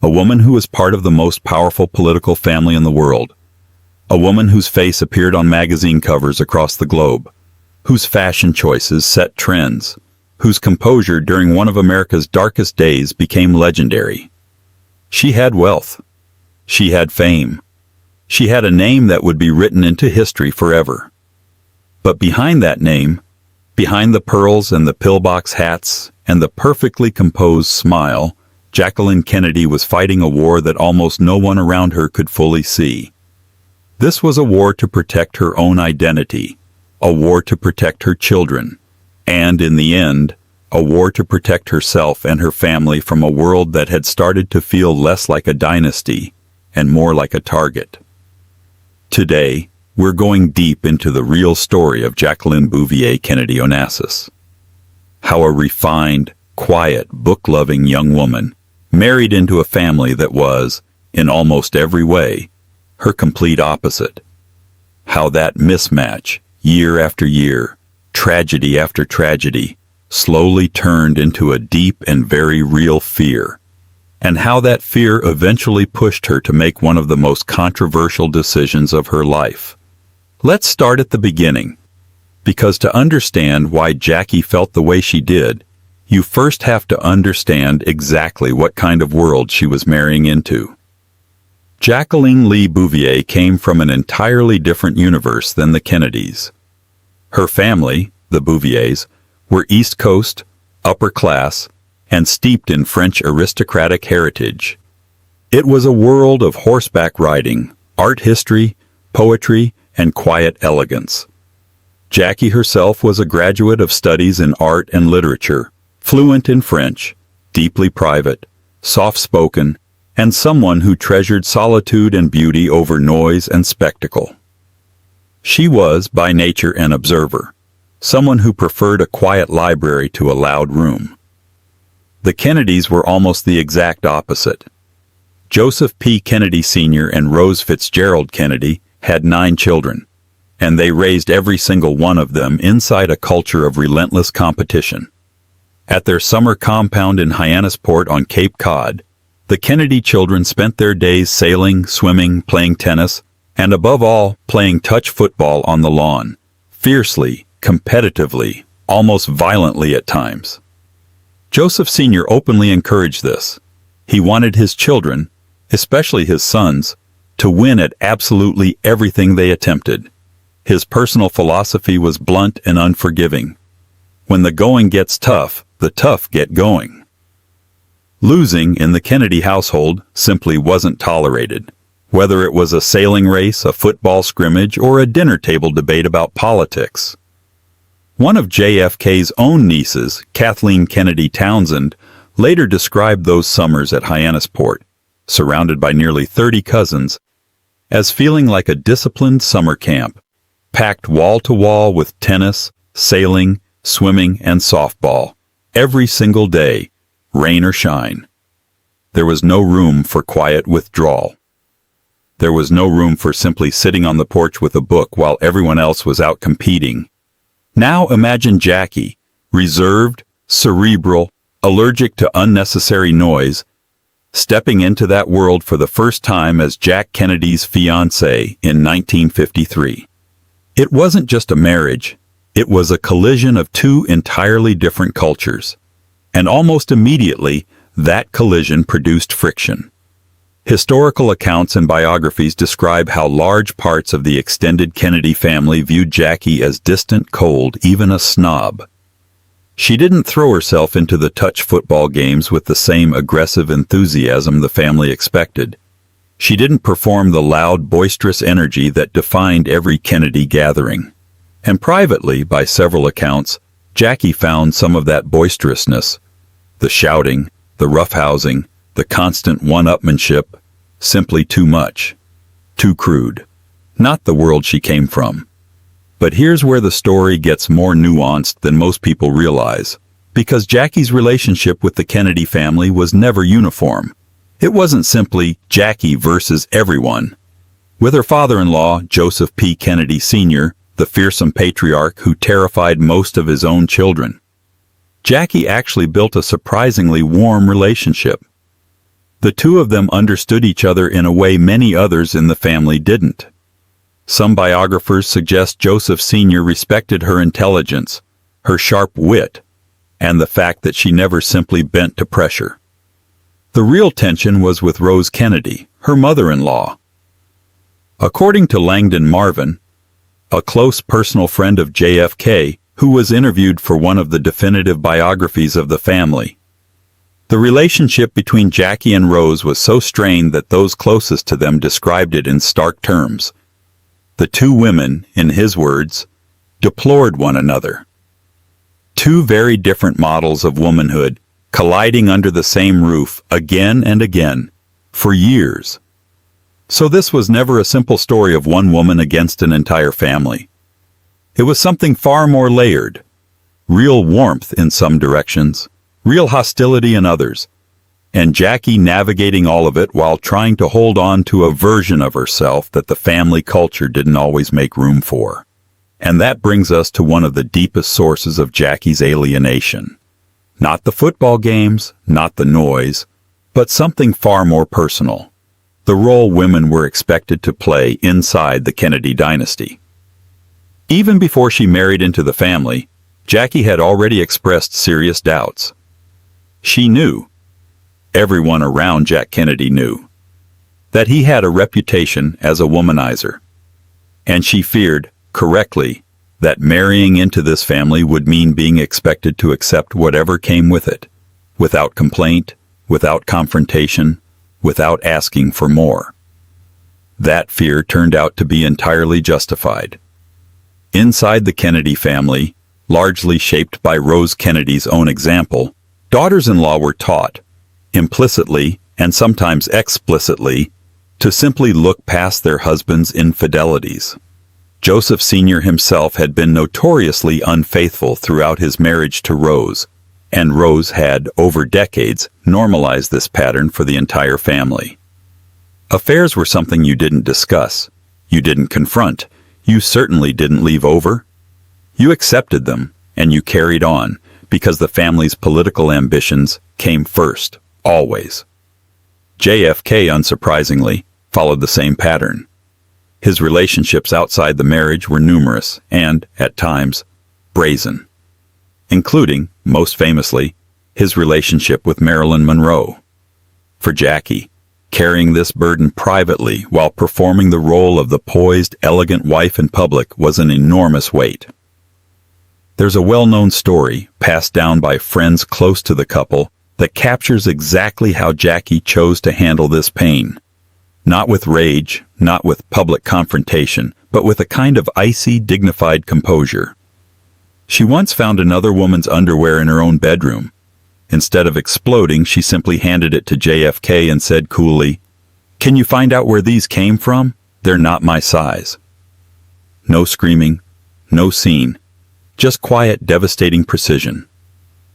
A woman who was part of the most powerful political family in the world. A woman whose face appeared on magazine covers across the globe, whose fashion choices set trends, whose composure during one of America's darkest days became legendary. She had wealth. She had fame. She had a name that would be written into history forever. But behind that name, behind the pearls and the pillbox hats and the perfectly composed smile, Jacqueline Kennedy was fighting a war that almost no one around her could fully see. This was a war to protect her own identity, a war to protect her children, and, in the end, a war to protect herself and her family from a world that had started to feel less like a dynasty and more like a target. Today, we're going deep into the real story of Jacqueline Bouviers Kennedy Onassis. How a refined, quiet, book-loving young woman married into a family that was, in almost every way, her complete opposite. How that mismatch, year after year, tragedy after tragedy, slowly turned into a deep and very real fear, and how that fear eventually pushed her to make one of the most controversial decisions of her life. Let's start at the beginning, because to understand why Jackie felt the way she did, you first have to understand exactly what kind of world she was marrying into. Jacqueline Lee Bouvier came from an entirely different universe than the Kennedys. Her family, the Bouviers, were East Coast, upper class, and steeped in French aristocratic heritage. It was a world of horseback riding, art history, poetry, and quiet elegance. Jackie herself was a graduate of studies in art and literature, fluent in French, deeply private, soft-spoken, and someone who treasured solitude and beauty over noise and spectacle. She was, by nature, an observer, someone who preferred a quiet library to a loud room. The Kennedys were almost the exact opposite. Joseph P. Kennedy Sr. and Rose Fitzgerald Kennedy had 9 children, and they raised every single one of them inside a culture of relentless competition. At their summer compound in Hyannisport on Cape Cod, the Kennedy children spent their days sailing, swimming, playing tennis, and above all, playing touch football on the lawn, fiercely, competitively, almost violently at times. Joseph Sr. openly encouraged this. He wanted his children, especially his sons, to win at absolutely everything they attempted. His personal philosophy was blunt and unforgiving. When the going gets tough, the tough get going. Losing in the Kennedy household simply wasn't tolerated, whether it was a sailing race, a football scrimmage, or a dinner table debate about politics. One of JFK's own nieces, Kathleen Kennedy Townsend, later described those summers at Hyannisport, surrounded by nearly 30 cousins, as feeling like a disciplined summer camp, packed wall to wall with tennis, sailing, swimming, and softball, every single day, rain or shine. There was no room for quiet withdrawal. There was no room for simply sitting on the porch with a book while everyone else was out competing. Now imagine Jackie, reserved, cerebral, allergic to unnecessary noise, stepping into that world for the first time as Jack Kennedy's fiancée in 1953. It wasn't just a marriage, it was a collision of 2 entirely different cultures. And almost immediately, that collision produced friction. Historical accounts and biographies describe how large parts of the extended Kennedy family viewed Jackie as distant, cold, even a snob. She didn't throw herself into the touch football games with the same aggressive enthusiasm the family expected. She didn't perform the loud, boisterous energy that defined every Kennedy gathering. And privately, by several accounts, Jackie found some of that boisterousness, the shouting, the roughhousing, the constant one-upmanship, simply too much, too crude. Not the world she came from. But here's where the story gets more nuanced than most people realize, because Jackie's relationship with the Kennedy family was never uniform. It wasn't simply Jackie versus everyone. With her father-in-law, Joseph P. Kennedy Sr., the fearsome patriarch who terrified most of his own children, Jackie actually built a surprisingly warm relationship. The two of them understood each other in a way many others in the family didn't. Some biographers suggest Joseph Sr. respected her intelligence, her sharp wit, and the fact that she never simply bent to pressure. The real tension was with Rose Kennedy, her mother-in-law. According to Langdon Marvin, a close personal friend of JFK, who was interviewed for one of the definitive biographies of the family, the relationship between Jackie and Rose was so strained that those closest to them described it in stark terms. The two women, in his words, deplored one another. Two very different models of womanhood colliding under the same roof again and again, for years. So this was never a simple story of one woman against an entire family. It was something far more layered, real warmth in some directions, real hostility in others, and Jackie navigating all of it while trying to hold on to a version of herself that the family culture didn't always make room for. And that brings us to one of the deepest sources of Jackie's alienation. Not the football games, not the noise, but something far more personal. The role women were expected to play inside the Kennedy dynasty. Even before she married into the family, Jackie had already expressed serious doubts. She knew, everyone around Jack Kennedy knew, that he had a reputation as a womanizer. And she feared, correctly, that marrying into this family would mean being expected to accept whatever came with it, without complaint, without confrontation, without asking for more. That fear turned out to be entirely justified. Inside the Kennedy family, largely shaped by Rose Kennedy's own example, daughters-in-law were taught, implicitly and sometimes explicitly, to simply look past their husbands' infidelities. Joseph Sr. himself had been notoriously unfaithful throughout his marriage to Rose, and Rose had, over decades, normalized this pattern for the entire family. Affairs were something you didn't discuss, you didn't confront, you certainly didn't leave over. You accepted them, and you carried on, because the family's political ambitions came first, always. JFK, unsurprisingly, followed the same pattern. His relationships outside the marriage were numerous and, at times, brazen, including, most famously, his relationship with Marilyn Monroe. For Jackie, carrying this burden privately while performing the role of the poised, elegant wife in public was an enormous weight. There's a well-known story, passed down by friends close to the couple, that captures exactly how Jackie chose to handle this pain. Not with rage, not with public confrontation, but with a kind of icy, dignified composure. She once found another woman's underwear in her own bedroom. Instead of exploding, she simply handed it to JFK and said coolly, "Can you find out where these came from? They're not my size." No screaming, no scene, just quiet, devastating precision.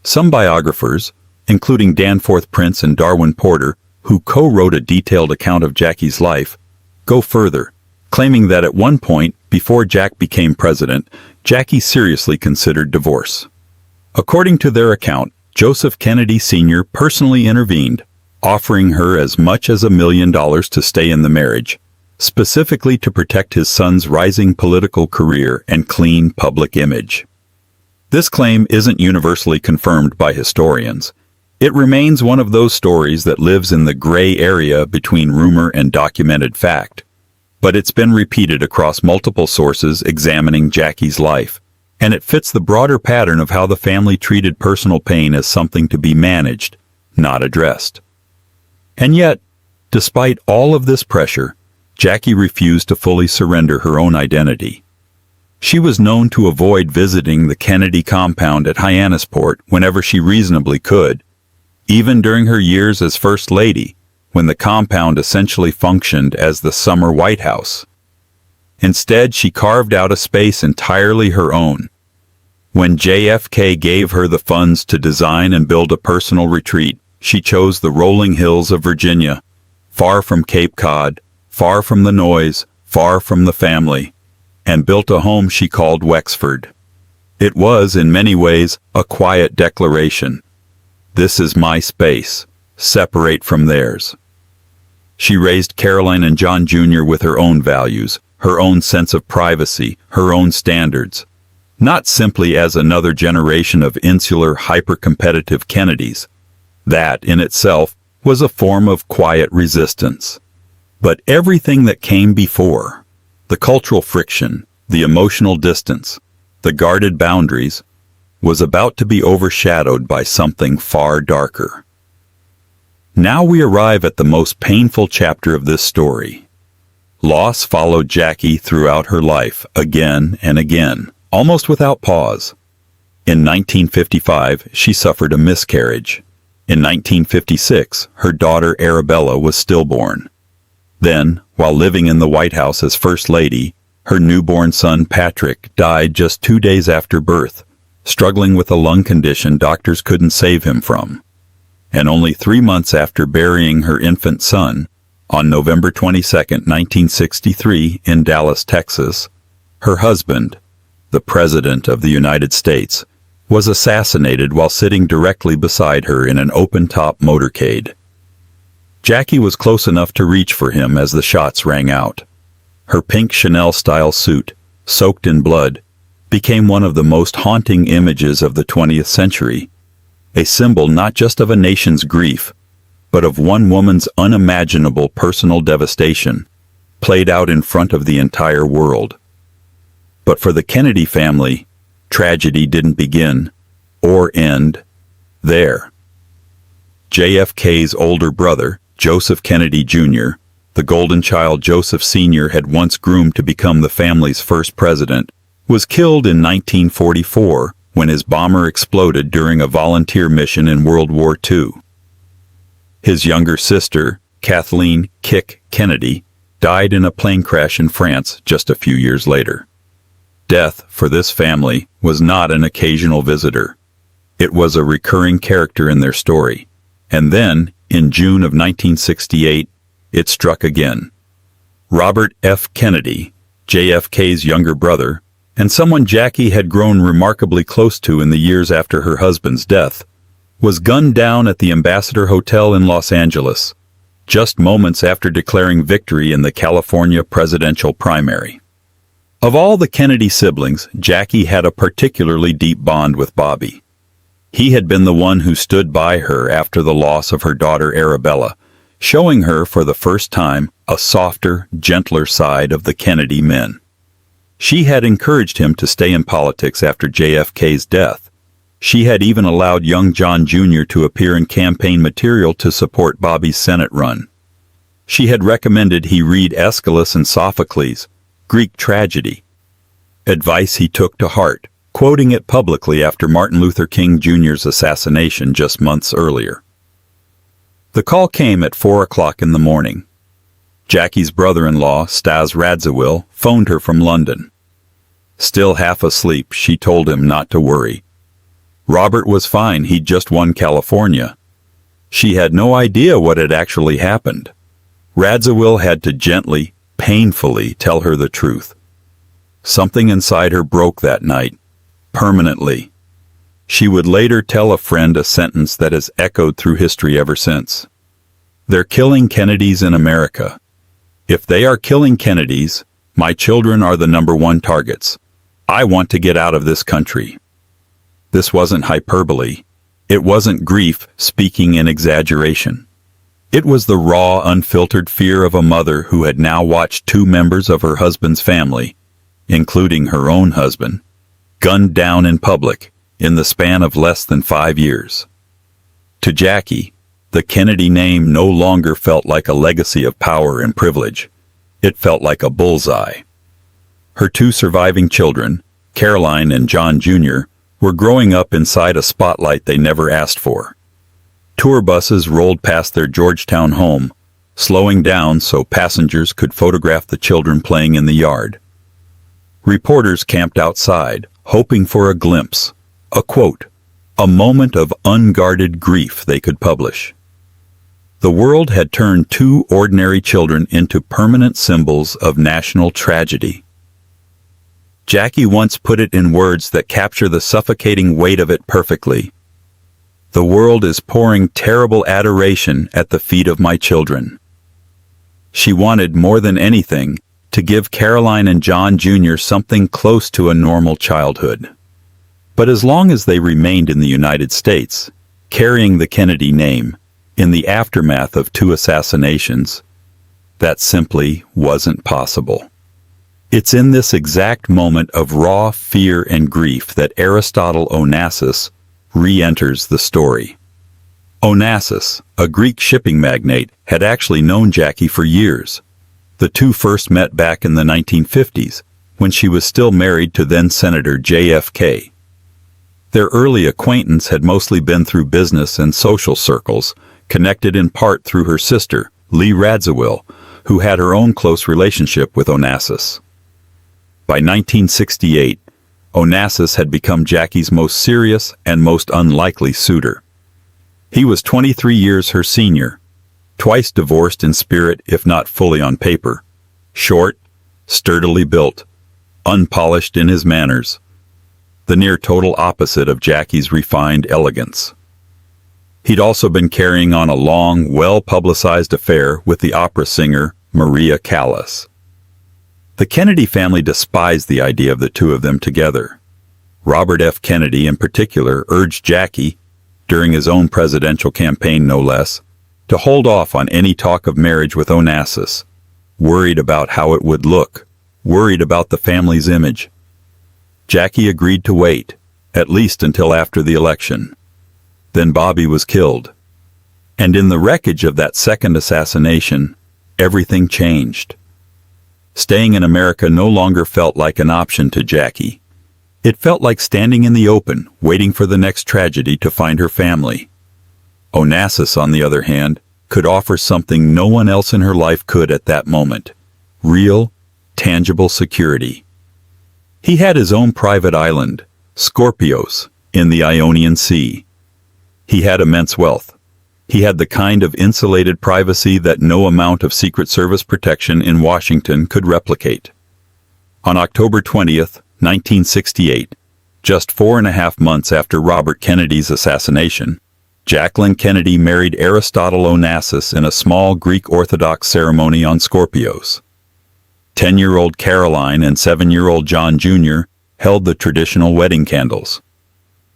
Some biographers, including Danforth Prince and Darwin Porter, who co-wrote a detailed account of Jackie's life, go further, claiming that at one point, before Jack became president, Jackie seriously considered divorce. According to their account, Joseph Kennedy Sr. personally intervened, offering her as much as $1 million to stay in the marriage, specifically to protect his son's rising political career and clean public image. This claim isn't universally confirmed by historians. It remains one of those stories that lives in the gray area between rumor and documented fact. But it's been repeated across multiple sources examining Jackie's life, and it fits the broader pattern of how the family treated personal pain as something to be managed, not addressed. And yet, despite all of this pressure, Jackie refused to fully surrender her own identity. She was known to avoid visiting the Kennedy compound at Hyannisport whenever she reasonably could, even during her years as First Lady, when the compound essentially functioned as the summer White House. Instead, she carved out a space entirely her own. When JFK gave her the funds to design and build a personal retreat, she chose the rolling hills of Virginia, far from Cape Cod, far from the noise, far from the family, and built a home she called Wexford. It was, in many ways, a quiet declaration. This is my space, separate from theirs. She raised Caroline and John Jr. with her own values, her own sense of privacy, her own standards, not simply as another generation of insular, hyper-competitive Kennedys. That, in itself, was a form of quiet resistance. But everything that came before, the cultural friction, the emotional distance, the guarded boundaries, was about to be overshadowed by something far darker. Now we arrive at the most painful chapter of this story. Loss followed Jackie throughout her life, again and again, almost without pause. In 1955, she suffered a miscarriage. In 1956, her daughter Arabella was stillborn. Then, while living in the White House as First Lady, her newborn son Patrick died just 2 days after birth, struggling with a lung condition doctors couldn't save him from. And only 3 months after burying her infant son, on November 22, 1963, in Dallas, Texas, her husband, the President of the United States, was assassinated while sitting directly beside her in an open-top motorcade. Jackie was close enough to reach for him as the shots rang out. Her pink Chanel-style suit, soaked in blood, became one of the most haunting images of the 20th century, a symbol not just of a nation's grief, but of one woman's unimaginable personal devastation, played out in front of the entire world. But for the Kennedy family, tragedy didn't begin, or end, there. JFK's older brother, Joseph Kennedy Jr., the golden child Joseph Sr. had once groomed to become the family's first president, was killed in 1944 when his bomber exploded during a volunteer mission in World War II. His younger sister, Kathleen "Kick" Kennedy, died in a plane crash in France just a few years later. Death, for this family, was not an occasional visitor. It was a recurring character in their story. And then, in June of 1968, it struck again. Robert F. Kennedy, JFK's younger brother, and someone Jackie had grown remarkably close to in the years after her husband's death, was gunned down at the Ambassador Hotel in Los Angeles, just moments after declaring victory in the California presidential primary. Of all the Kennedy siblings, Jackie had a particularly deep bond with Bobby. He had been the one who stood by her after the loss of her daughter Arabella, showing her for the first time a softer, gentler side of the Kennedy men. She had encouraged him to stay in politics after JFK's death. She had even allowed young John Jr. to appear in campaign material to support Bobby's Senate run. She had recommended he read Aeschylus and Sophocles, Greek tragedy, advice he took to heart, quoting it publicly after Martin Luther King Jr.'s assassination just months earlier. The call came at 4 o'clock in the morning. Jackie's brother-in-law, Stas Radziwill, phoned her from London. Still half asleep, she told him not to worry. Robert was fine, he'd just won California. She had no idea what had actually happened. Radziwill had to gently, painfully tell her the truth. Something inside her broke that night, permanently. She would later tell a friend a sentence that has echoed through history ever since. They're killing Kennedys in America. If they are killing Kennedys, my children are the #1 targets. I want to get out of this country. This wasn't hyperbole. It wasn't grief speaking in exaggeration. It was the raw, unfiltered fear of a mother who had now watched 2 members of her husband's family, including her own husband, gunned down in public in the span of less than 5 years. To Jackie, the Kennedy name no longer felt like a legacy of power and privilege. It felt like a bullseye. Her 2 surviving children, Caroline and John Jr., were growing up inside a spotlight they never asked for. Tour buses rolled past their Georgetown home, slowing down so passengers could photograph the children playing in the yard. Reporters camped outside, hoping for a glimpse, a quote, a moment of unguarded grief they could publish. The world had turned 2 ordinary children into permanent symbols of national tragedy. Jackie once put it in words that capture the suffocating weight of it perfectly. The world is pouring terrible adoration at the feet of my children. She wanted more than anything to give Caroline and John Jr. something close to a normal childhood. But as long as they remained in the United States, carrying the Kennedy name, in the aftermath of 2 assassinations, that simply wasn't possible. It's in this exact moment of raw fear and grief that Aristotle Onassis re-enters the story. Onassis, a Greek shipping magnate, had actually known Jackie for years. The two first met back in the 1950s, when she was still married to then-Senator JFK. Their early acquaintance had mostly been through business and social circles, connected in part through her sister, Lee Radziwill, who had her own close relationship with Onassis. By 1968, Onassis had become Jackie's most serious and most unlikely suitor. He was 23 years her senior, twice divorced in spirit if not fully on paper, short, sturdily built, unpolished in his manners, the near total opposite of Jackie's refined elegance. He'd also been carrying on a long, well-publicized affair with the opera singer Maria Callas. The Kennedy family despised the idea of the two of them together. Robert F. Kennedy, in particular, urged Jackie, during his own presidential campaign no less, to hold off on any talk of marriage with Onassis, worried about how it would look, worried about the family's image. Jackie agreed to wait, at least until after the election. Then Bobby was killed. And in the wreckage of that second assassination, everything changed. Staying in America no longer felt like an option to Jackie. It felt like standing in the open, waiting for the next tragedy to find her family. Onassis, on the other hand, could offer something no one else in her life could at that moment: real, tangible security. He had his own private island, Scorpios, in the Ionian Sea. He had immense wealth. He had the kind of insulated privacy that no amount of Secret Service protection in Washington could replicate. On October 20th, 1968, just 4.5 months after Robert Kennedy's assassination, Jacqueline Kennedy married Aristotle Onassis in a small Greek Orthodox ceremony on Scorpios. 10-year-old Caroline and 7-year-old John Jr. held the traditional wedding candles.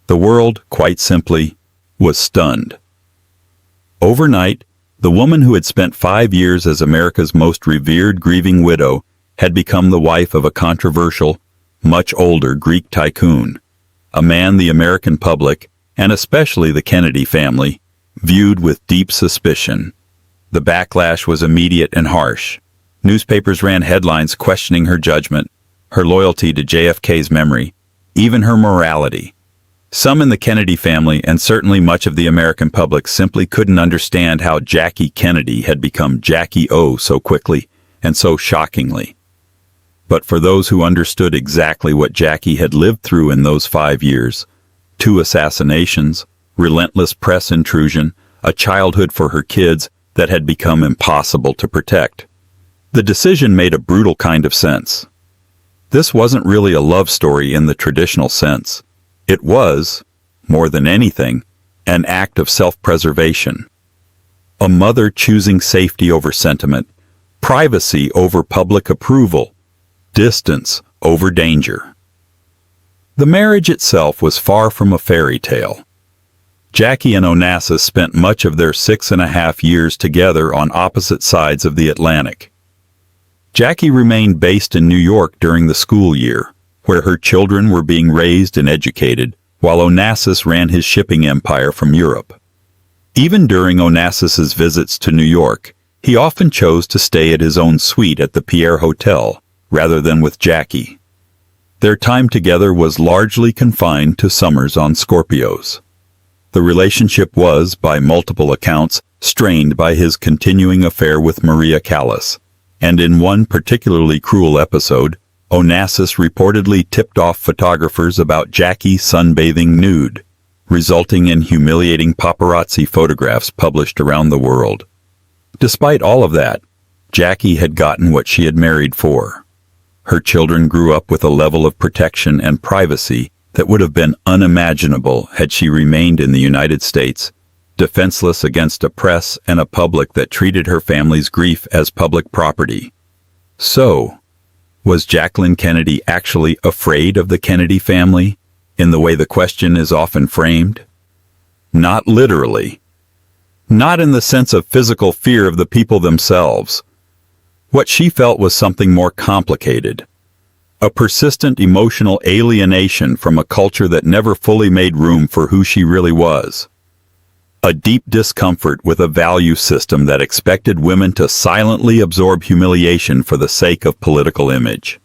The world, quite simply, was stunned. Overnight, the woman who had spent 5 years as America's most revered grieving widow had become the wife of a controversial, much older Greek tycoon, a man the American public, and especially the Kennedy family, viewed with deep suspicion. The backlash was immediate and harsh. Newspapers ran headlines questioning her judgment, her loyalty to JFK's memory, even her morality. Some in the Kennedy family, and certainly much of the American public, simply couldn't understand how Jackie Kennedy had become Jackie O so quickly and so shockingly. But for those who understood exactly what Jackie had lived through in those 5 years, 2 assassinations, relentless press intrusion, a childhood for her kids that had become impossible to protect, the decision made a brutal kind of sense. This wasn't really a love story in the traditional sense. It was, more than anything, an act of self-preservation. A mother choosing safety over sentiment, privacy over public approval, distance over danger. The marriage itself was far from a fairy tale. Jackie and Onassis spent much of their 6.5 years together on opposite sides of the Atlantic. Jackie remained based in New York during the school year, where her children were being raised and educated, while Onassis ran his shipping empire from Europe. Even during Onassis's visits to New York, he often chose to stay at his own suite at the Pierre Hotel, rather than with Jackie. Their time together was largely confined to summers on Scorpios. The relationship was, by multiple accounts, strained by his continuing affair with Maria Callas, and in one particularly cruel episode, Onassis reportedly tipped off photographers about Jackie sunbathing nude, resulting in humiliating paparazzi photographs published around the world. Despite all of that, Jackie had gotten what she had married for. Her children grew up with a level of protection and privacy that would have been unimaginable had she remained in the United States, defenseless against a press and a public that treated her family's grief as public property. So, was Jacqueline Kennedy actually afraid of the Kennedy family, in the way the question is often framed? Not literally. Not in the sense of physical fear of the people themselves. What she felt was something more complicated. A persistent emotional alienation from a culture that never fully made room for who she really was. A deep discomfort with a value system that expected women to silently absorb humiliation for the sake of political image.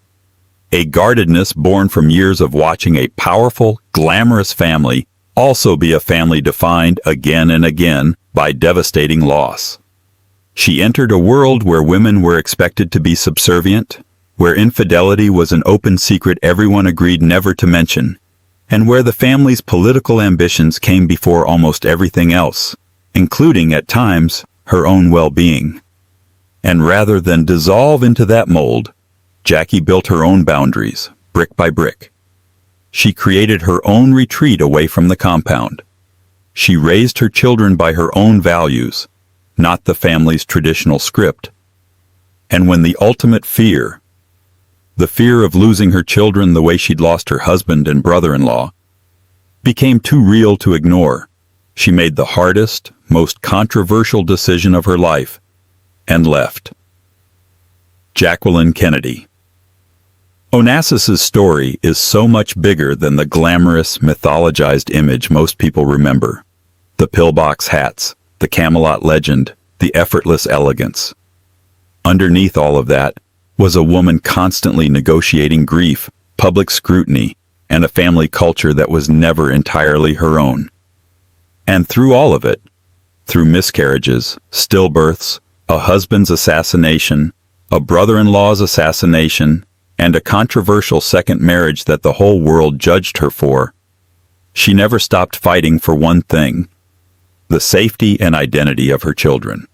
A guardedness born from years of watching a powerful, glamorous family also be a family defined again and again by devastating loss. She entered a world where women were expected to be subservient, where infidelity was an open secret everyone agreed never to mention, and where the family's political ambitions came before almost everything else, including, at times, her own well-being. And rather than dissolve into that mold, Jackie built her own boundaries, brick by brick. She created her own retreat away from the compound. She raised her children by her own values, not the family's traditional script. And when the ultimate fear, the fear of losing her children the way she'd lost her husband and brother-in-law, became too real to ignore, she made the hardest, most controversial decision of her life, and left. Jacqueline Kennedy. Onassis's story is so much bigger than the glamorous, mythologized image most people remember. The pillbox hats, the Camelot legend, the effortless elegance. Underneath all of that was a woman constantly negotiating grief, public scrutiny, and a family culture that was never entirely her own. And through all of it, through miscarriages, stillbirths, a husband's assassination, a brother-in-law's assassination, and a controversial second marriage that the whole world judged her for, she never stopped fighting for one thing: the safety and identity of her children.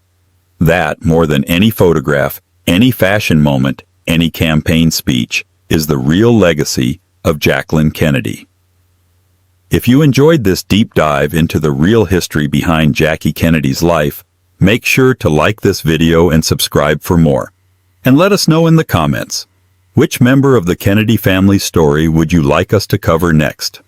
That, more than any photograph, any fashion moment, any campaign speech, is the real legacy of Jacqueline Kennedy. If you enjoyed this deep dive into the real history behind Jackie Kennedy's life, make sure to like this video and subscribe for more. And let us know in the comments, which member of the Kennedy family story would you like us to cover next?